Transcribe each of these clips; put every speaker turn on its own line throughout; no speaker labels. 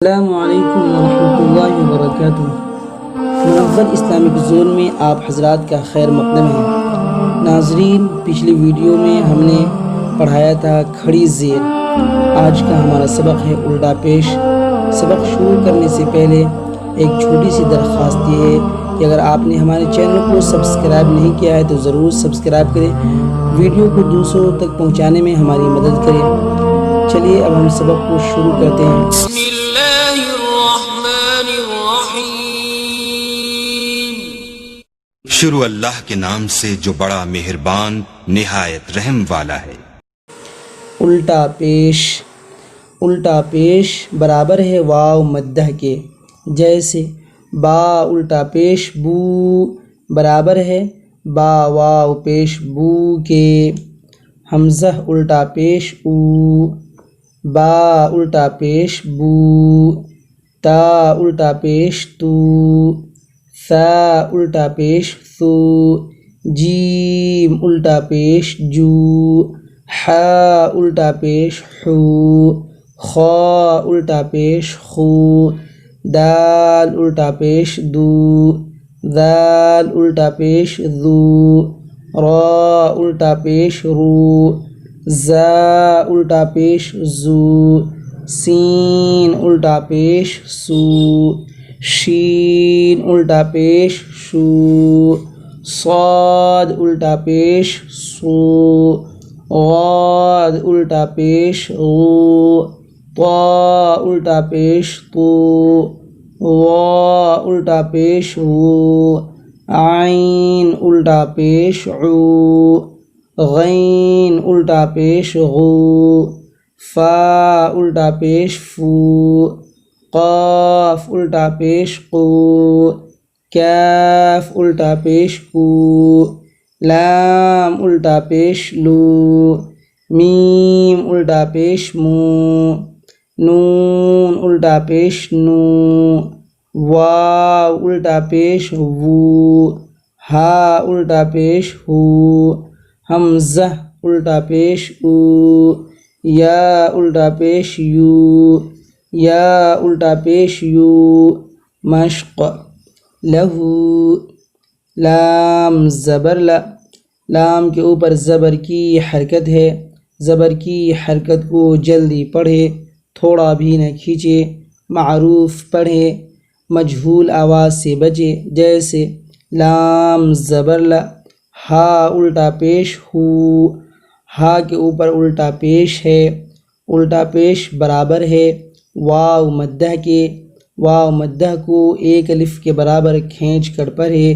السلام علیکم ورحمۃ اللہ وبرکاتہ۔ منور اسلامک زون میں آپ حضرات کا خیر مقدم ہے۔ ناظرین، پچھلی ویڈیو میں ہم نے پڑھایا تھا کھڑی زیر۔ آج کا ہمارا سبق ہے الٹا پیش۔ سبق شروع کرنے سے پہلے ایک چھوٹی سی درخواست یہ ہے کہ اگر آپ نے ہمارے چینل کو سبسکرائب نہیں کیا ہے تو ضرور سبسکرائب کریں، ویڈیو کو دوسروں تک پہنچانے میں ہماری مدد کریں۔ چلیے اب ہم سبق کو شروع کرتے ہیں۔
بسم اللہ الرحمن الرحیم۔
شروع اللہ کے نام سے جو بڑا مہربان نہایت رحم والا ہے۔
الٹا پیش۔ الٹا پیش برابر ہے واو مدہ کے، جیسے با الٹا پیش بو برابر ہے با واو پیش بو کے۔ حمزہ الٹا پیش او، با الٹا پیش بو، تا الٹا پیش تو، ثا الٹا پیش ثو، جیم الٹا پیش جو، حا الٹا پیش حو، خا الٹا پیش خو، دال الٹا پیش دو، ذال الٹا پیش ذو، را الٹا پیش رو، زا الٹا پیش زو، سین الٹا پیش سو، شین الٹا پیش شو، صاد الٹا پیش سو، غاد الٹا پیش غو، طا الٹا پیش طو، غا الٹا پیش غو، عین الٹا پیش عو، غین الٹا پیش غو، فا الٹا پیش فو، قاف الٹا پیش قو، کاف الٹا پیش کو، لام الٹا پیش لو، میم الٹا پیش مو، نون الٹا پیش نو، واو الٹا پیش وو، ہا الٹا پیش ہو، حمزہ الٹا پیش او، یا الٹا پیش یو، یا الٹا پیش یو، مشق لہو، لام زبر لا، لام کے اوپر زبر کی حرکت ہے، زبر کی حرکت کو جلدی پڑھے، تھوڑا بھی نہ کھینچے، معروف پڑھے، مجہول آواز سے بچے، جیسے لام زبر لا، ہا الٹا پیش ہو، ہا کے اوپر الٹا پیش ہے، الٹا پیش برابر ہے واو مدہ کے، واو مدہ کو ایک الف کے برابر کھینچ کر پڑھے،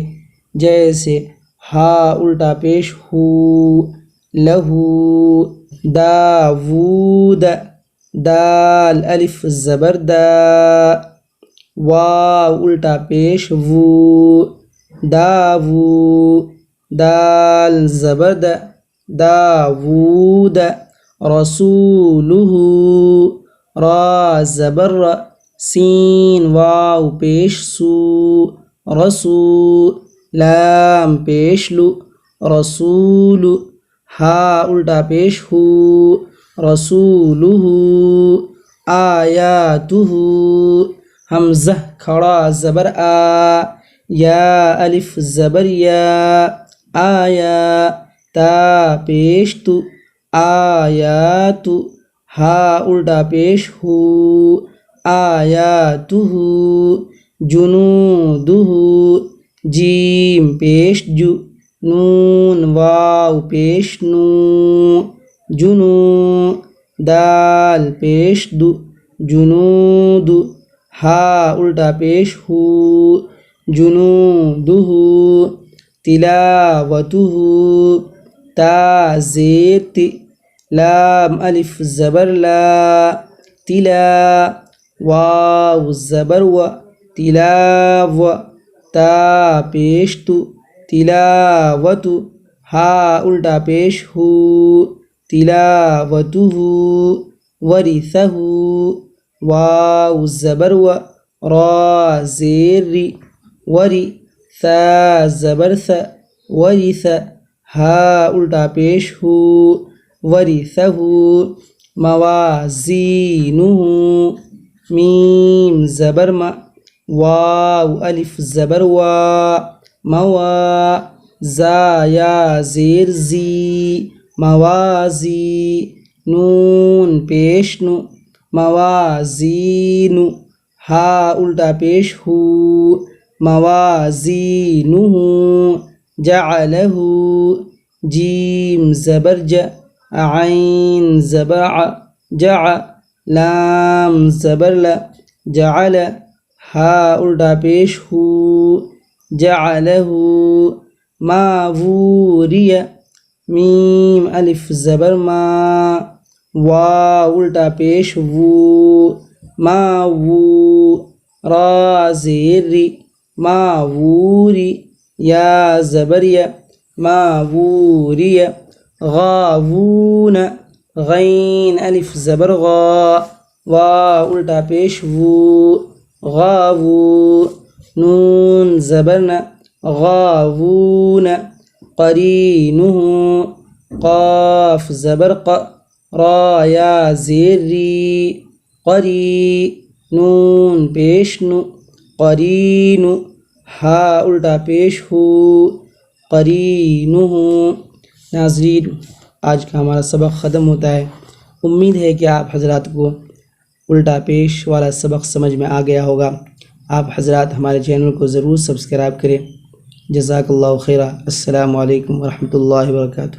جیسے ہا الٹا پیش ہو، لہو، داوود، دال الف زبر دا، واو الٹا پیش وو، داوو، دال زبر دا، داوود، رسولہ، را زبر را، سین واو پیش سو، رسو، لام پیش لو، رسول، ہا الٹا پیش ہو، رسولہ، آیاتہ، حمزہ کھڑا زبر آ، یا الف زبر یا، آیا، تا پیش تو، آیات، ہا الٹا پیش ہو، آیاتہ، جنودہ، جیم پیش جو، نون واو پیش نو، جنو، دال پیش دو، جنود، ہا الٹا پیش ہو، جنودہ، تلاوتہ، تا زیر تی، لام الف زبر لا، تلا، واو زبر و، تلاو، تا پیش تو، تلاوت، ہا الٹا پیش ہو، تلاوتہ، ورثہ، واو زبر و، را زیر ری، وری، ثا زبر ث، ورث، ہا الٹا پیش ہو، ورثہ، موازینہ، میم زبر ما، واو الف زبر وا، موا، زا یا زیر زی، موازی، نون پیش نو، موازین، ہا الٹا پیش ہو، موازینہ، جعلہ، جیم زبر ج، عین زبر ع، جع، لام زبر ل، جعل، ہا الٹا پیش ہو، جعلہ، ما ووری، میم الف زبر ما، واو الٹا پیش وو، ما وو، را زیر ری، ما ووری، یا زبر یا، ما ووری، غاوون، غین الف زبر غا، واو الٹا پیش وو، غاوو، نون زبر ن، غاوون، قرینہ، قاف زبر ق، را یا زیر ری، قری، نون پیش نو، قرین، ہا الٹا پیش ہو، قرینہ۔ ناظرین، آج کا ہمارا سبق ختم ہوتا ہے۔ امید ہے کہ آپ حضرات کو الٹا پیش والا سبق سمجھ میں آ گیا ہوگا۔ آپ حضرات ہمارے چینل کو ضرور سبسکرائب کریں۔ جزاک اللہ خیرہ۔ السلام علیکم ورحمۃ اللہ وبرکاتہ۔